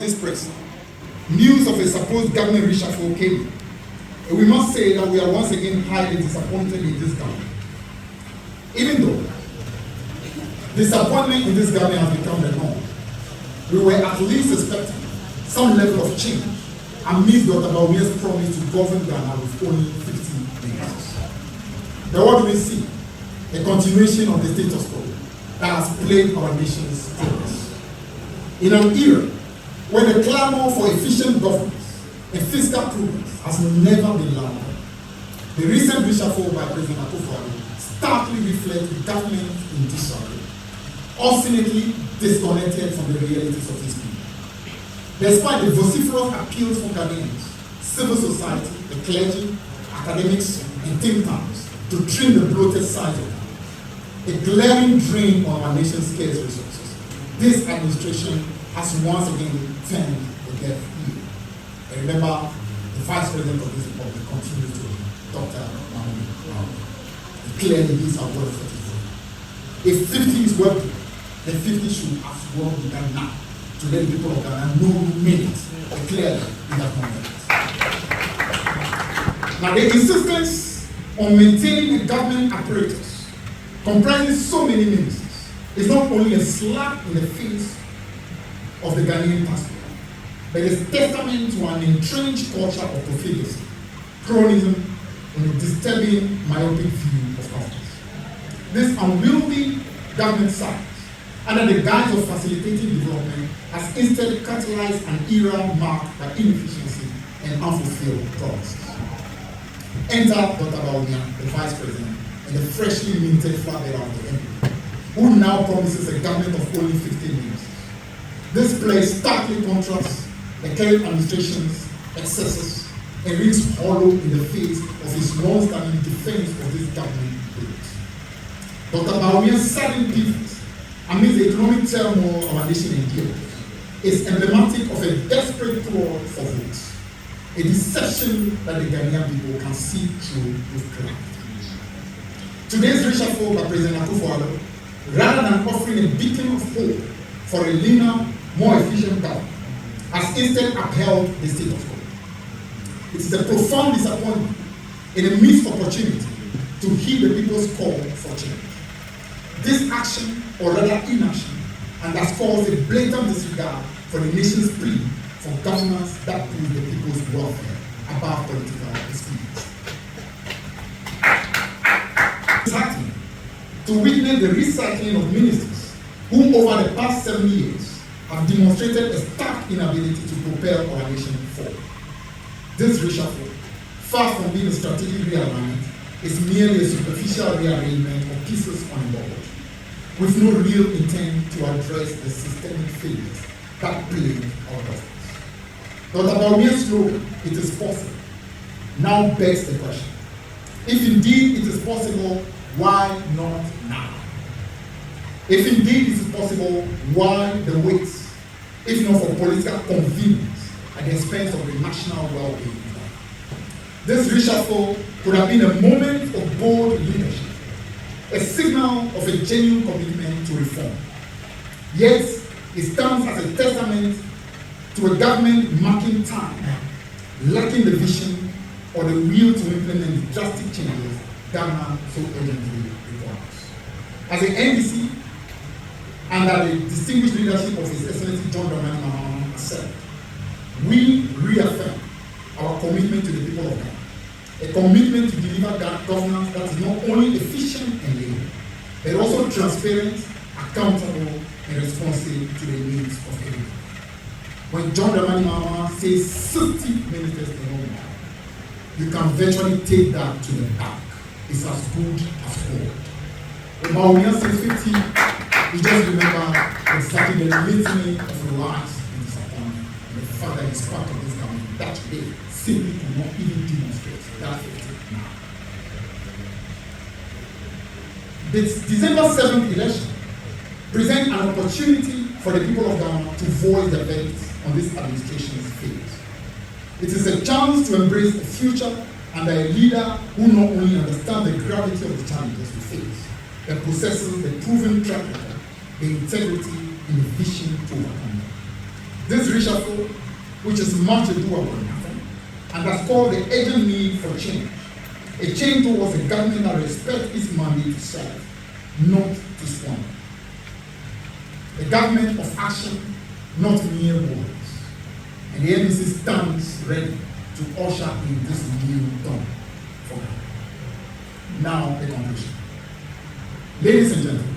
this press, news of a supposed government reshuffle came. And we must say that we are once again highly disappointed in this government. Even though disappointment in this government has become the norm, we were at least expecting some level of change amidst Dr. Bawumia's promise to govern Ghana with only 50 ministers. But what do we see? A continuation of the status quo that has plagued our nation's progress. In an era when the clamor for efficient governance and fiscal prudence has never been louder, the recent reshuffle by President Akufo-Addo starkly reflects the government in disarray, obstinately disconnected from the realities of his people. Despite the vociferous appeals from Ghanaians, civil society, the clergy, academics, and think tanks to trim the bloated sides of Ghana, a glaring drain on our nation's scarce resources, this administration has once again turned a deaf ear. And remember, the Vice President of this republic continues to be Dr. Mahmoud. Clearly, these are words for today. If 50 is working, then 50 should as well be done now to let the people of Ghana know who made it. And clearly, we have not made it. Now, the insistence on maintaining a government apparatus comprising so many ministers is not only a slap in the face of the Ghanaian taxpayer, but is testament to an entrenched culture of profligacy, cronyism, and a disturbing myopic view of governance. This unwieldy government size, under the guise of facilitating development, has instead catalyzed an era marked by inefficiency and unfulfilled promises. Enter Dr. Bawumia, the Vice President, and the freshly minted flatbed of the MP, who now promises a government of only 15 ministers. This plays starkly contrasts the current administration's excesses and rings hollow in the face of his long-standing defense of this government project. Dr. Bawumia's sudden pivot amid the economic turmoil our nation endures is emblematic of a desperate tour for votes, a deception that the Ghanaian people can see through with clarity. Today's reshuffle by President Akufo-Addo, rather than offering a beacon of hope for a leaner, more efficient government, has instead upheld the status quo. It is a profound disappointment and a missed opportunity to heed the people's call for change. This action, or rather inaction, underscores a blatant disregard for the nation's plea for governance that puts the people's welfare above political disputes. It's happening to witness the recycling of ministers who, over the past 7 years, have demonstrated a stark inability to propel our nation forward. This reshuffle, far from being a strategic realignment, is merely a superficial rearrangement of pieces on a board, with no real intent to address the systemic failures that plague our government. Dr. Bawumia's slogan, "It is possible," now begs the question: if indeed it is possible, why not now? If indeed it is possible, why the wait, if not for political convenience at the expense of the national well-being? This reshuffle could have been a moment of bold leadership, a signal of a genuine commitment to reform. Yet, it stands as a testament to a government marking time, lacking the vision or the will to implement the drastic changes Ghana so urgently requires. As an NDC, under the distinguished leadership of His Excellency John Dramani Mahama said, we reaffirm our commitment to the people of Ghana, a commitment to deliver governance that is not only efficient and legal, but also transparent, accountable, and responsive to the needs of everyone. When John Dramani Mahama says 60 ministers alone, you can virtually take that to the bank. It's as good as gold. When Bawumia says 50, you just remember exactly the litany of lies and disappointment, and the fact that he's part of this government that today simply cannot even demonstrate that 50 now. The December 7th election presents an opportunity for the people of Ghana to voice their verdict on this administration's failures. It is a chance to embrace a future under a leader who not only understands the gravity of the challenges we face, but possesses the proven track record, the integrity, and the vision to overcome them. This reshuffle, which is much ado about nothing, and that's called the urgent need for change. A change towards a government that respects its mandate to serve, not to squander. A government of action, not mere words. And the NDC stands ready to usher in this new dawn for God. Now, the conclusion. Ladies and gentlemen,